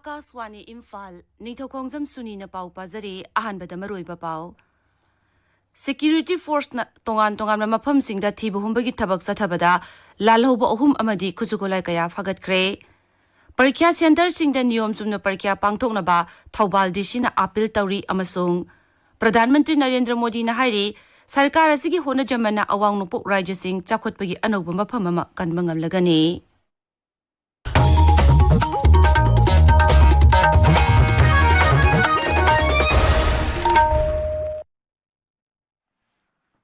Akaswani Imphal, Ningthoukhongjam Suni na pau pazari ahanbada maroiba pau. Security force na tongan na mafamsingda thibuhumbagi thabak chathabada lalhoba ahum amadi khujukolai kaya phagatkre. Parikya center singda niyom chumna parikya pangthoknaba Thoubal DC na appeal tawri amasung Pradhan Mantri Narendra Modi na hairi sarkar asigi honajamana awang nupok rajya sing chakhotpagi anauba mafam ama kanba ngamlagani.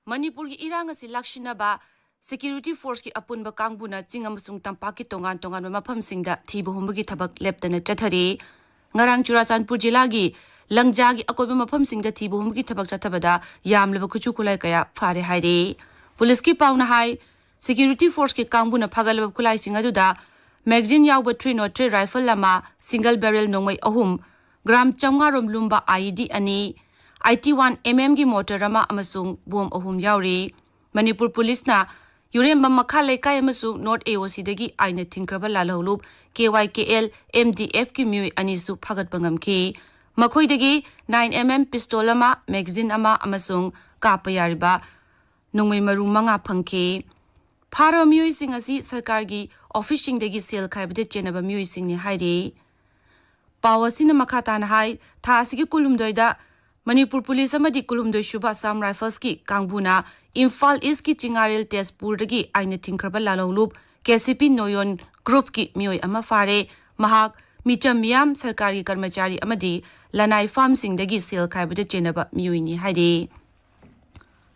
Manipuri irang asi lakshinaba security force ki apunba kangbuna chingamasung tampaki tongan mafamsingda thibuhumbagi thabak leptana chathari ngarang Churachandpur jilagi langjagi akoiba mafamsingda thibuhumbagi thabak chathabada yamleba khuchukulai kaya phare hairi police ki pauna hai security force ki kangbuna phagalba khulai singaduda magazine yawba 303 rifle lama single barrel nongmai ahum gram chamngarom lumba IED ani IT1 mm gi motor rama amasung bom ahum yauri Manipur police na Yuremba makha lekai amasung North AOC dagi aina thingkraba lalholup KYKL MDF ki mui anisu phagat bangam ki makhoi dagi 9 mm pistol ama magazine ama amasung kapa yariba nungmai maru manga phangki phara mui sing asi sarkar gi officing dagi sel khaibde chenaba mui sing ni hairi pawasina makha tan hai tha asigi kulumdoida Manipur police amadi kulumdoi Shubha Sam Rifles ki kangbuna Imphal East ki Chingarel Tezpur dagi aina thingkraba lalolup KCP Noyon group ki mioi ama fare mahak micham miyam sarkari karmachari amadi lanai farm sing dagi sel khaibada chenaba mioi ni hairi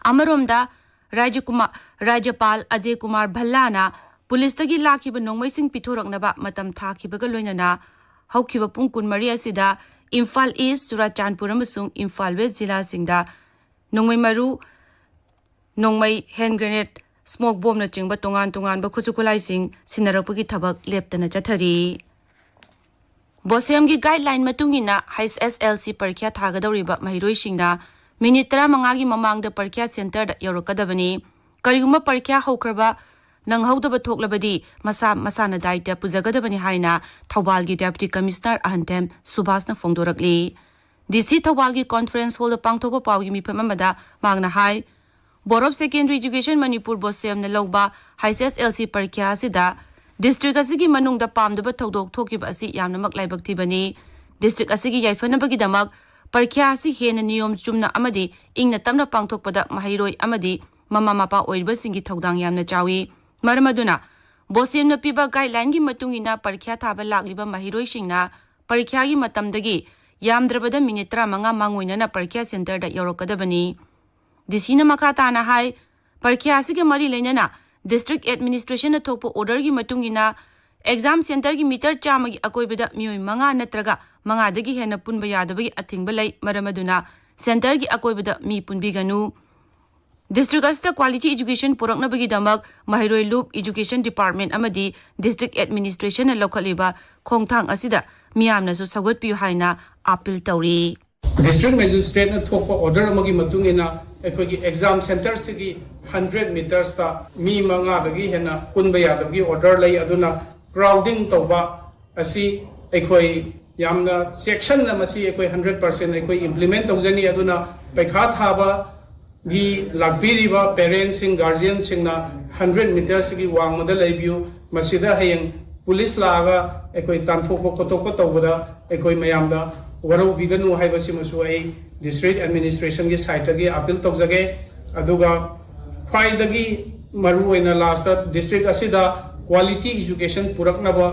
amaromda Rajyapal Ajay Kumar Bhallana police dagi lakhiba nongmai sing pithoraknaba matam thakibaga loinana haukiba pung kunmari asida Imphal East, Churachandpur amasung Imphal West Jila singda nongmai maru nongmai hand grenade smoke bomb na chingba tongan ba khuchukulai sing sinarakpagi thabak leptana chathari Bosem gi guideline matungina high SLC parikya thagadawriba mahiroi singna minute 35 gi mamangda parikya center da yorokadabani kariguma parikya haukraba nanghaudaba thoklabadi masana daita pujagadabani haina Thoubal gi deputy commissioner ahantem Subhas na phongdorakli DC Thoubal gi conference hall da pangthopa pawgi mifam amada mangna hai Board of Secondary Education Manipur Bosem na lawba high SLC parikya asida district asigi manungda pamdaba thodok thokiba asi yamna maklaibak thibani district asigi yaifanabagi damak parikya asi hena niyom chumna amadi ingna tamna pangthokpada mahiroi amadi mama mapa oirba singi thodang yamna chawi Maramaduna, Bosem na piba guideline gi matungina parikya thaba lakliba mahiroi singna parikya gi matamdagi yamdrabada minute 35 mangoina na parikya center da yorokadabani disina makata na hai parikya asige mari lenana district administration na thokpo order gi matungina exam center gi meter chama gi akoibada mioi manga natraga manga dagi hena punba yadabagi athingba lei maramaduna center gi akoibada mi punbiganu District Asta Quality Education Puraknabagi Damak Mahiroi Loop Education Department Amadi District Administration and Local Liba Khongthang Asida Miyamna su sagot piu haina appeal tawri District Magistrate na thokpa order amagi matungina ekhoi exam center sigi 100 meters ta mi manga dagi hena punba yadagi order lai aduna crowding tawba asi ekhoi yamna section na masi ekhoi 100% ekhoi implement tawjani aduna paikha thaba gi lakbiriba parents sing guardians sing na 100 meters gi wangmada leibiu masida hayeng police laga ekoi tanthokpo khotokpo tawbada ekoi mayamda warau biganu haibasi masu ai district administration gi site gi appeal tawjage aduga khwaidagi maru oina last district asida quality education puraknaba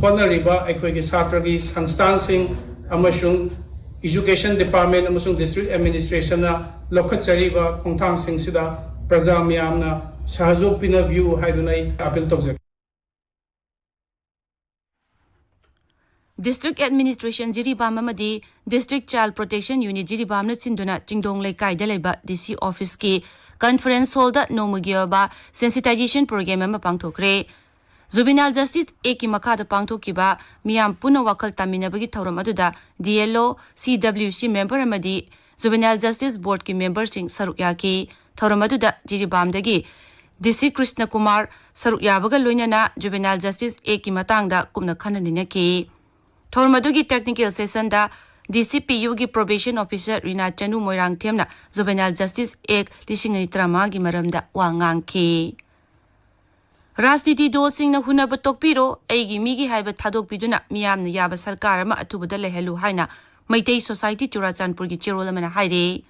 honoriba ekoi gi satra gi sangstan sing amasung Education Department amasung District Administration na lokhat chariba khongthang sing sida praja miyamna sahajog pina view haidunai appeal tawjak District Administration Jiribam amadi District Child Protection Unit Jiribam na sinduna Jingdong Laikai da leba DC office ki conference hall da nomugiaba sensitization program ama pangthokre Juvenile Justice Eki Makada Pangthokiba Miyam Puna Wakal Taminabagi Thoram aduda DLO CWC member amadi Juvenile Justice Board ki member sing sarukyaki Thoram aduda Jiribamdagi DC Krishna Kumar sarukyabaga loinana Juvenile Justice Eki matangda kumna khananina ki Thormadugi technical session da DCPU gi probation officer Rina Chanu Moirang Themna Juvenile Justice Act 2013 gi maramda wa ngangki. Rajniti do singna hunaba tokpiro aigi migi haiba thadokpiduna miyamna yaba sarkar ama athubada lehelu haina Maitei Society Churachandpur gi chirol amana haire.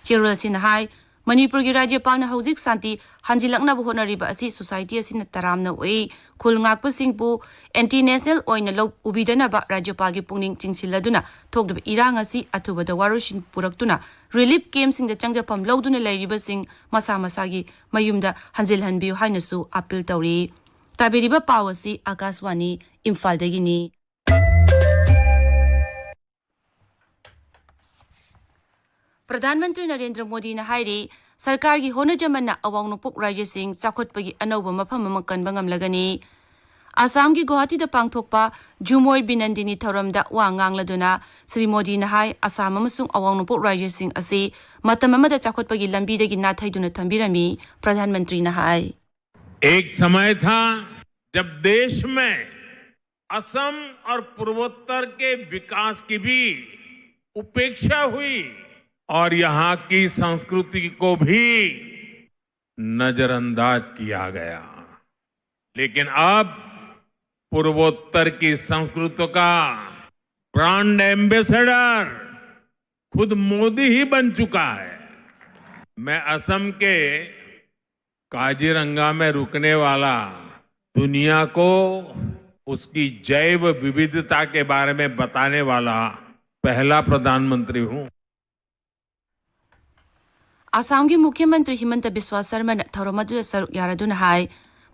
Chirol sin hai Manipur gi Rajyapal na hauzik santi hanjilakna bu honariba asi society asina taramna oi khul ngakpa singpu anti national oina lo ubidana ba Rajyapal gi pungning chingsiladuna thokdaba irang asi athubada warushin puraktuna relief camp sing da changjapam loduna leiriba sing masa masagi mayumda hanjil hanbiu hainasu appeal tawri. Tabiriba pawasi Akaswani Imphal dagini. Pradhanmantri Narendra Modi na hairi sarkar gi honajam na awang nupuk Rajya Singh chakhotpagi anauba mafam ama kanba ngamlagani. Assam gi Guwahati da pangthokpa Jumoy Binandini Thoramda wa ngangladuna Sri Modi na hai Assam amasung awang nupuk Rajya Singh asi matam amada chakhotpagi lambi dagi nathaiduna thambirami Pradhanmantri na hai. एक समय था जब देश में असम और पूर्वोत्तर के विकास की भी उपेक्षा हुई और यहाँ की संस्कृति को भी नजरअंदाज किया गया, लेकिन अब पूर्वोत्तर की संस्कृति का ब्रांड एम्बेसडर खुद मोदी ही बन चुका है। मैं असम के काजीरंगा में रुकने वाला दुनिया को उसकी जैव विविधता के बारे में बताने वाला पहला प्रधानमंत्री हूं। Assam gi Mukhyamantri Himanta Biswa Sarma na Thoromadu Saruk Yaraduna hai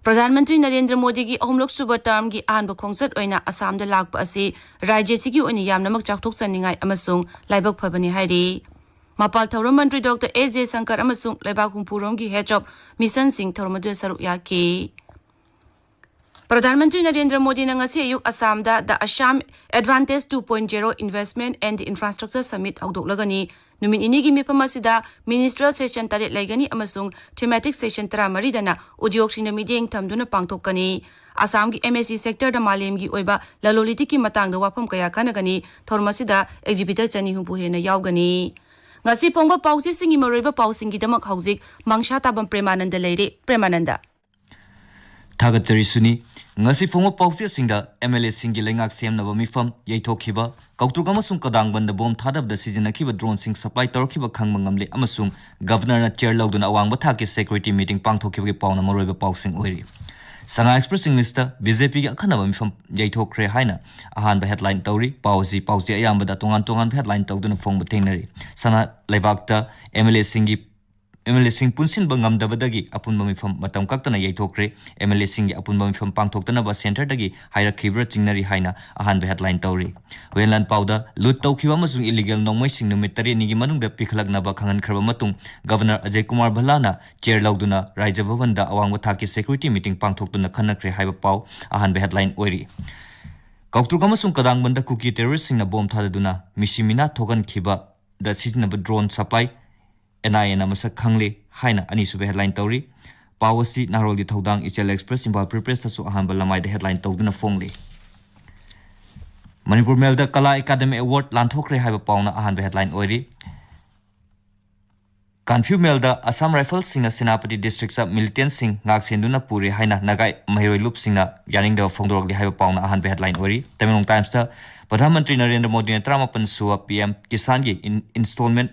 Pradhanmantri Narendra Modi gi ahumlok suba term gi ahanba khongsat oina Assam da lakpa asi rajya sigi oni yamnamak chakthok saningai amasung laibak phabani hairi. Mapal Thorom Mantri Dr. A.J. Sankar amasung laibak humpurom gi head of Mission Singh Thoromadu Saruk yaki. Pradhanmantri Narendra Modi na ngasi ayuk Assam da the Assam Advantage 2.0 Investment and Infrastructure Summit hawdoklagani. Numin inigi mipamasida ministerial session tarit laigani amasung thematic session tara maridana udyog singna mideng thamduna pangthokani. Assam gi MSC sector da malem gi oiba laloliti ki matang da wafam kaya kanagani thormasida exhibitor chani humpu hena yaugani. Ngasi pongba pausi singi maroiba pausingi damak hauzik Mangsatabam Premananda leire Premananda. Thagatari Suni ngasi fongo pausi singa MLA singi lengak sem na mifam yaithokhiba kautruk amasung kadang banda bom thadab da sizinakhiba drone sing supply torkhiba khangma ngamle amasung governor na chair lawduna awangba thaki security meeting pangthokhiba gi pauna maroiba pausing oiri. Sanga Express Minister BJP gi akhanaba mifam yaithokre haina ahanba headline tawri pausi ayamba da tongan headline tawduna phongba thengnari. Sana laibakta MLA Singh Punsin Bangam Davadagi, Apun Bamifam Matam Kaktana Yaitokre, MLA Singh Apun Bamifam Pangtoktana Bas Center Dagi, Hira Kibra Chingnari Haina, Ahan the headline Tauri. Wenland Powder, Lut Tokiwamasung illegal no moising no mitari Nigimanung the Pikalak Nabakangan Krabamatung, Governor Ajay Kumar Balana, Chair Lauduna, Raja Bavanda, Awangwataki security meeting Pangtoktuna Kanakre Haiba Pau, Ahan the headline Oiri. Kauktukamasung Kadang Banda Cookie terrorist in a bomb Tadaduna, Mishimina Togan Kiba, the season of drone supply. NIA namasa khangli haina ani sube headline tawri pawasi narol di thodang Ichel Express Imphal Press ta su ahan balamai de headline tawduna phongli Manipur Mail da Kala Academy Award lanthokre haiba pawna ahan headline oiri Kanfu Mail da Assam Rifles Singa Senapati District sa Militant Singh ngak senduna puri haina nagai mahiroi lup singa yaning da phongdorok di haiba pawna ahan headline oiri Tamilong Times da Pradhanmantri Narendra Modi na 38 suwa PM Kisan gi installment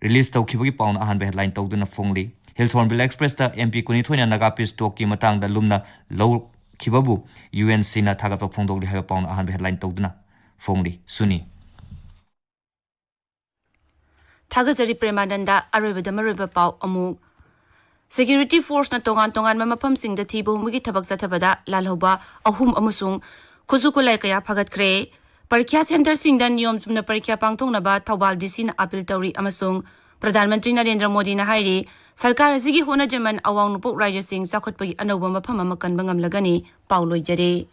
Release Tokibagi Pound Ahan headline Togduna Fongli. Hillthornville Express da MP Kunithoina Nagapis Toki Matang da Lumna Low Kibabu UNC na Tagatok Fongdog have a pound Ahan headline Togduna Fongli Suni. Tagazari Premananda Araba da Mariba Pau Amu Security Force na Tongan Mamapam Sing the Tibo Mugi Tabak Satabada Lalhoba Ahum Amusung Kuzukulai Kaya Pagat Kre Parikya Center Singdan Yom Tumna Parikya Pangtong na ba Tawbal Disin Apil Tauri Amasung Pradhanmantri Narendra Modi na hairi Sarkar asigi honajam awang nupuk Rajya Singh sakhotpagi anawba mafam ama kanba ngamlagani Paulo Jare